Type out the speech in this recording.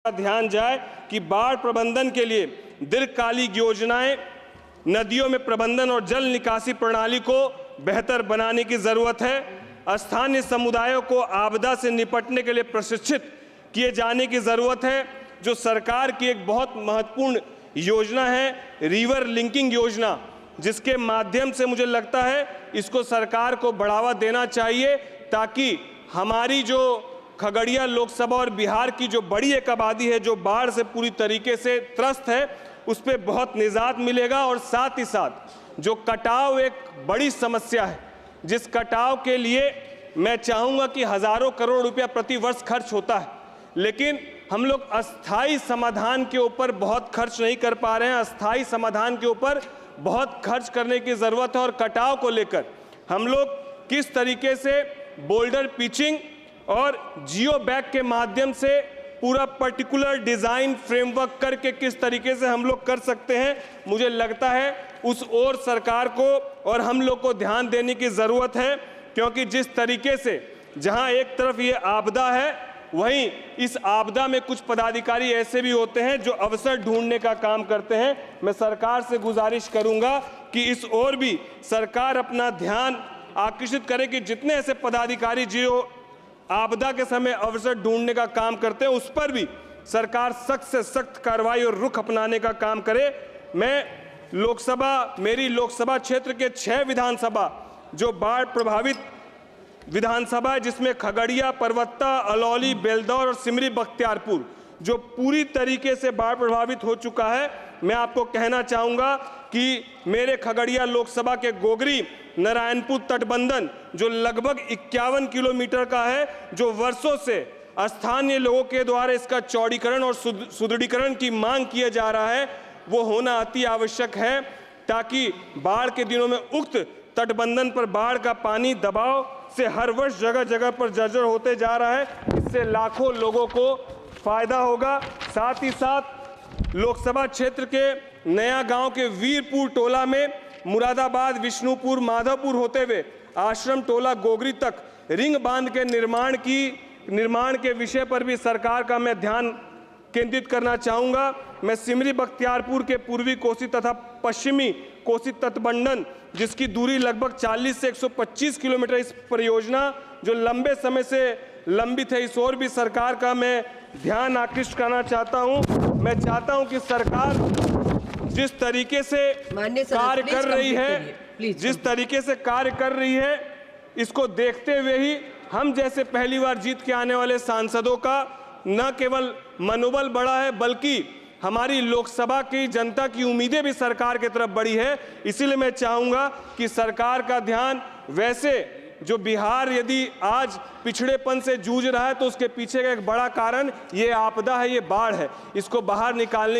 ध्यान जाए कि बाढ़ प्रबंधन के लिए दीर्घकालिक योजनाएं, नदियों में प्रबंधन और जल निकासी प्रणाली को बेहतर बनाने की जरूरत है। स्थानीय समुदायों को आपदा से निपटने के लिए प्रशिक्षित किए जाने की जरूरत है। जो सरकार की एक बहुत महत्वपूर्ण योजना है रिवर लिंकिंग योजना, जिसके माध्यम से मुझे लगता है इसको सरकार को बढ़ावा देना चाहिए, ताकि हमारी जो खगड़िया लोकसभा और बिहार की जो बड़ी एक आबादी है जो बाढ़ से पूरी तरीके से त्रस्त है, उस पर बहुत निजात मिलेगा। और साथ ही साथ जो कटाव एक बड़ी समस्या है, जिस कटाव के लिए मैं चाहूँगा कि हज़ारों करोड़ रुपया प्रति वर्ष खर्च होता है, लेकिन हम लोग अस्थायी समाधान के ऊपर बहुत खर्च नहीं कर पा रहे हैं। अस्थायी समाधान के ऊपर बहुत खर्च करने की ज़रूरत है। और कटाव को लेकर हम लोग किस तरीके से बोल्डर पिचिंग और जियो बैग के माध्यम से पूरा पर्टिकुलर डिज़ाइन फ्रेमवर्क करके किस तरीके से हम लोग कर सकते हैं, मुझे लगता है उस ओर सरकार को और हम लोग को ध्यान देने की ज़रूरत है। क्योंकि जिस तरीके से जहां एक तरफ ये आपदा है, वहीं इस आपदा में कुछ पदाधिकारी ऐसे भी होते हैं जो अवसर ढूंढने का काम करते हैं। मैं सरकार से गुजारिश करूंगा कि इस ओर भी सरकार अपना ध्यान आकर्षित करे कि जितने ऐसे पदाधिकारी जो आपदा के समय अवसर ढूंढने का काम करते हैं, उस पर भी सरकार सख्त से सख्त कार्रवाई और रुख अपनाने का काम करे। मेरी लोकसभा क्षेत्र के 6 विधानसभा जो बाढ़ प्रभावित विधानसभा है, जिसमें खगड़िया, परवत्ता, अलौली, बेलदौर और सिमरी बख्तियारपुर जो पूरी तरीके से बाढ़ प्रभावित हो चुका है, मैं आपको कहना चाहूँगा कि मेरे खगड़िया लोकसभा के गोगरी नारायणपुर तटबंधन जो लगभग 51 किलोमीटर का है, जो वर्षों से स्थानीय लोगों के द्वारा इसका चौड़ीकरण और सुदृढ़ीकरण की मांग किया जा रहा है, वो होना अति आवश्यक है, ताकि बाढ़ के दिनों में उक्त तटबंधन पर बाढ़ का पानी दबाव से हर वर्ष जगह जगह पर जर्जर होते जा रहा है। इससे लाखों लोगों को फायदा होगा। साथ ही साथ लोकसभा क्षेत्र के नया गांव के वीरपुर टोला में मुरादाबाद, विष्णुपुर, माधवपुर होते हुए आश्रम टोला गोगरी तक रिंग बांध के निर्माण के विषय पर भी सरकार का मैं ध्यान केंद्रित करना चाहूँगा। मैं सिमरी बख्तियारपुर के पूर्वी कोसी तथा पश्चिमी कोसी तटबंधन, जिसकी दूरी लगभग 40 से 125 किलोमीटर, इस परियोजना जो लंबे समय से लंबित है, इस ओर भी सरकार का मैं ध्यान आकृष्ट करना चाहता हूँ। मैं चाहता हूँ कि सरकार जिस तरीके से कार्य कर रही है, इसको देखते हुए ही हम जैसे पहली बार जीत के आने वाले सांसदों का न केवल मनोबल बढ़ा है, बल्कि हमारी लोकसभा की जनता की उम्मीदें भी सरकार की तरफ बढ़ी है। इसीलिए मैं चाहूँगा कि सरकार का ध्यान, वैसे जो बिहार यदि आज पिछड़ेपन से जूझ रहा है, तो उसके पीछे का एक बड़ा कारण ये आपदा है, ये बाढ़ है, इसको बाहर निकालने की